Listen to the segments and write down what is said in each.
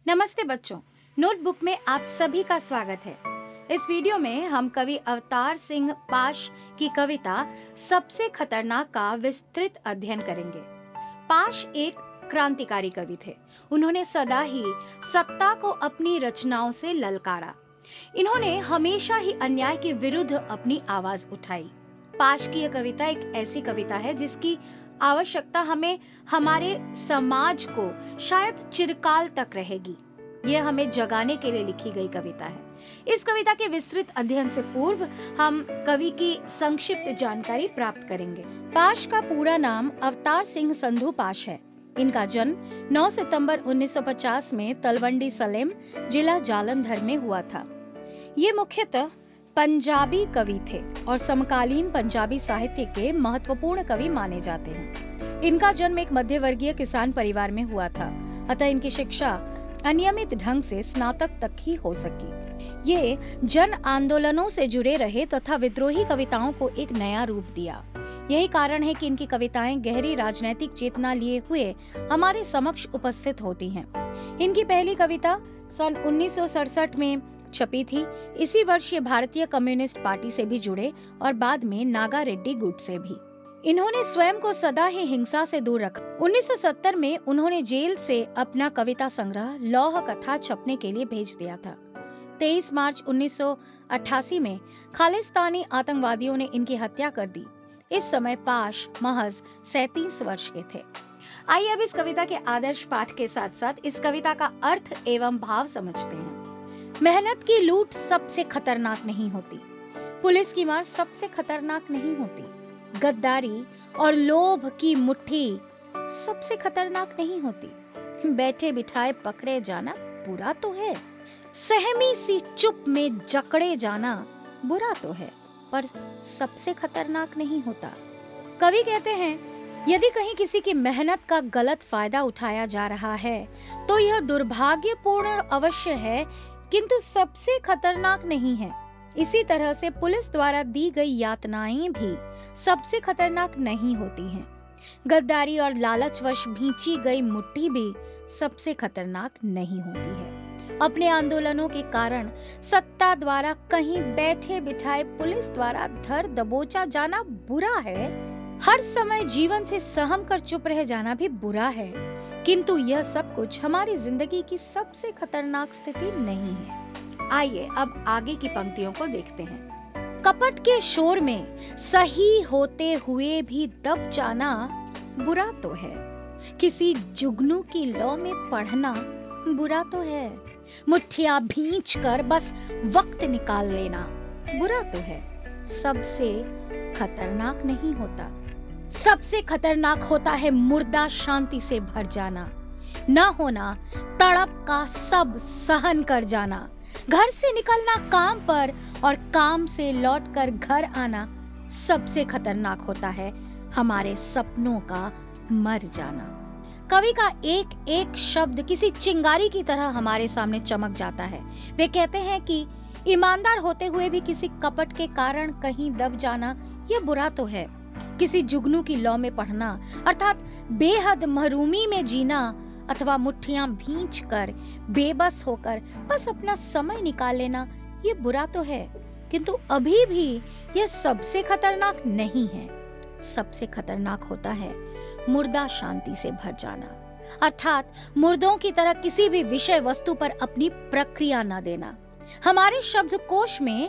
नमस्ते बच्चों, नोटबुक में आप सभी का स्वागत है। इस वीडियो में हम कवि अवतार सिंह पाश की कविता सबसे खतरनाक का विस्तृत अध्ययन करेंगे। पाश एक क्रांतिकारी कवि थे। उन्होंने सदा ही सत्ता को अपनी रचनाओं से ललकारा। इन्होंने हमेशा ही अन्याय के विरुद्ध अपनी आवाज उठाई। पाश की यह कविता एक ऐसी कविता है जिसकी आवश्यकता हमें हमारे समाज को शायद चिरकाल तक रहेगी। यह हमें जगाने के लिए लिखी गई कविता है। इस कविता के विस्तृत अध्ययन से पूर्व हम कवि की संक्षिप्त जानकारी प्राप्त करेंगे। पाश का पूरा नाम अवतार सिंह संधू पाश है। इनका जन्म 9 सितंबर 1950 में तलवंडी सलेम, जिला जालंधर में हुआ था। ये मुख्यतः पंजाबी कवि थे और समकालीन पंजाबी साहित्य के महत्वपूर्ण कवि माने जाते हैं। इनका जन्म एक मध्यवर्गीय किसान परिवार में हुआ था, अतः इनकी शिक्षा अनियमित ढंग से स्नातक तक ही हो सकी। ये जन आंदोलनों से जुड़े रहे तथा विद्रोही कविताओं को एक नया रूप दिया। यही कारण है कि इनकी कविताएं गहरी राजनैतिक चेतना लिए हुए हमारे समक्ष उपस्थित होती हैं। इनकी पहली कविता सन 1967 में छपी थी। इसी वर्ष ये भारतीय कम्युनिस्ट पार्टी से भी जुड़े और बाद में नागा रेड्डी गुट से भी। इन्होंने स्वयं को सदा ही हिंसा से दूर रखा। 1970 में उन्होंने जेल से अपना कविता संग्रह लौह कथा छपने के लिए भेज दिया था। 23 मार्च 1988 में खालिस्तानी आतंकवादियों ने इनकी हत्या कर दी। इस समय पाश महज 37 वर्ष के थे। आइए अब इस कविता के आदर्श पाठ के साथ साथ इस कविता का अर्थ एवं भाव समझते हैं। मेहनत की लूट सबसे खतरनाक नहीं होती, पुलिस की मार सबसे खतरनाक नहीं होती, गद्दारी और लोभ की मुट्ठी सबसे खतरनाक नहीं होती, बैठे बिठाए पकड़े जाना बुरा तो है, सहमी सी चुप में जकड़े जाना बुरा तो है, पर सबसे खतरनाक नहीं होता। कवि कहते हैं, यदि कहीं किसी की मेहनत का गलत फायदा उठाया जा रहा है तो यह दुर्भाग्यपूर्ण अवश्य है, किंतु सबसे खतरनाक नहीं है। इसी तरह से पुलिस द्वारा दी गई यातनाएं भी सबसे खतरनाक नहीं होती हैं। गद्दारी और लालचवश भींची गई मुट्ठी भी सबसे खतरनाक नहीं होती है। अपने आंदोलनों के कारण सत्ता द्वारा कहीं बैठे बिठाए पुलिस द्वारा धर दबोचा जाना बुरा है। हर समय जीवन से सहम कर चुप रह जाना भी बुरा है, किंतु यह सब कुछ हमारी जिंदगी की सबसे खतरनाक स्थिति नहीं है। आइए अब आगे की पंक्तियों को देखते हैं। कपट के शोर में सही होते हुए भी दब जाना बुरा तो है, किसी जुगनू की लौ में पढ़ना बुरा तो है, मुट्ठियां भींच कर बस वक्त निकाल लेना बुरा तो है, सबसे खतरनाक नहीं होता। सबसे खतरनाक होता है मुर्दा शांति से भर जाना, न होना तड़प का सब सहन कर जाना, घर से निकलना काम पर और काम से लौटकर घर आना सबसे खतरनाक होता है हमारे सपनों का मर जाना। कवि का एक एक शब्द किसी चिंगारी की तरह हमारे सामने चमक जाता है। वे कहते हैं कि ईमानदार होते हुए भी किसी कपट के कारण कहीं दब जाना यह बुरा तो है, किसी जुगनू की लौ में पढ़ना अर्थात बेहद महरूमी में जीना अथवा मुट्ठियां भींच कर बेबस होकर बस अपना समय निकाल लेना ये बुरा तो है, किंतु अभी भी यह सबसे खतरनाक नहीं है। सबसे खतरनाक होता है मुर्दा शांति से भर जाना, अर्थात मुर्दों की तरह किसी भी विषय वस्तु पर अपनी प्रक्रिया न देना। हमारे शब्दकोश में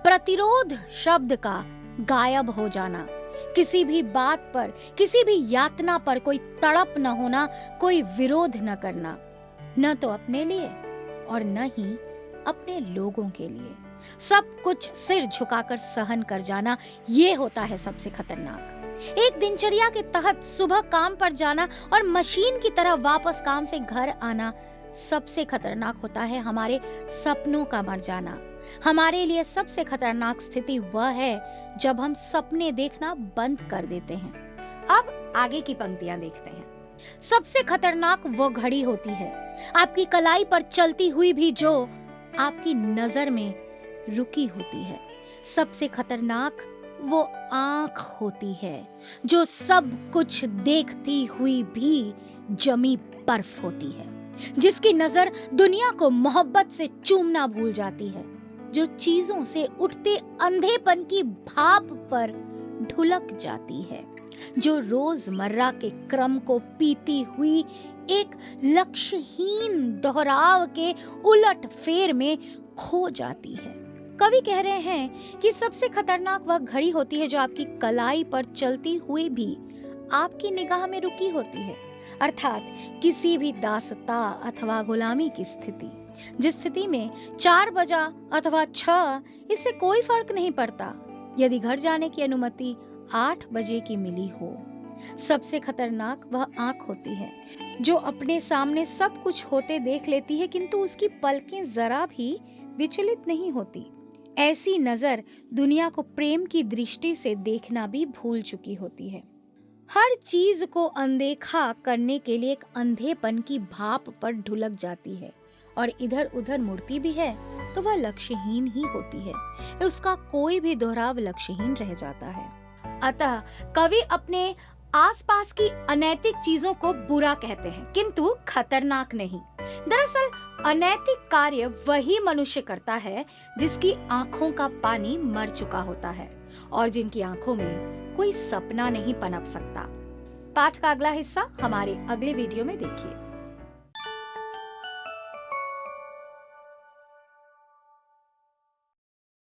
प्रतिरोध शब्द का गायब हो जाना, किसी भी बात पर, किसी भी यातना पर कोई तड़प न होना, कोई विरोध न करना, न तो अपने लिए और न ही अपने लोगों के लिए, सब कुछ सिर झुकाकर सहन कर जाना, ये होता है सबसे खतरनाक। एक दिनचर्या के तहत सुबह काम पर जाना और मशीन की तरह वापस काम से घर आना सबसे खतरनाक होता है हमारे सपनों का मर जाना। हमारे लिए सबसे खतरनाक स्थिति वह है जब हम सपने देखना बंद कर देते हैं। अब आगे की पंक्तियां देखते हैं। सबसे खतरनाक वो घड़ी होती है आपकी कलाई पर चलती हुई भी जो आपकी नजर में रुकी होती है। सबसे खतरनाक वो आंख होती है जो सब कुछ देखती हुई भी जमी बर्फ होती है। जिसकी नजर दुनिया को मोहब्बत से चूमना भूल जाती है, जो चीजों से उठते अंधेपन की भाप पर ढुलक जाती है, जो रोजमर्रा के क्रम को पीती हुई एक लक्ष्यहीन दोहराव के उलट फेर में खो जाती है। कवि कह रहे हैं कि सबसे खतरनाक वह घड़ी होती है जो आपकी कलाई पर चलती हुई भी आपकी निगाह में रुकी होती है, अर्थात किसी भी दासता अथवा गुलामी की स्थिति, जिस स्थिति में 4 बजा अथवा 6 इससे कोई फर्क नहीं पड़ता यदि घर जाने की अनुमति 8 बजे की मिली हो। सबसे खतरनाक वह आंख होती है जो अपने सामने सब कुछ होते देख लेती है किंतु उसकी पलकें जरा भी विचलित नहीं होती। ऐसी नजर दुनिया को प्रेम की दृष्टि से देखना भी भूल चुकी होती है। हर चीज को अनदेखा करने के लिए एक अंधेपन की भाप पर ढुलक जाती है और इधर उधर मुड़ती भी है तो वह लक्ष्यहीन ही होती है, उसका कोई भी दोहराव लक्ष्यहीन रह जाता है। अतः कवि अपने आसपास की अनैतिक चीजों को बुरा कहते हैं किंतु खतरनाक नहीं। दरअसल अनैतिक कार्य वही मनुष्य करता है जिसकी आंखों का पानी मर चुका होता है और जिनकी आंखों में कोई सपना नहीं पनप सकता। पाठ का अगला हिस्सा हमारे अगले वीडियो में देखिए।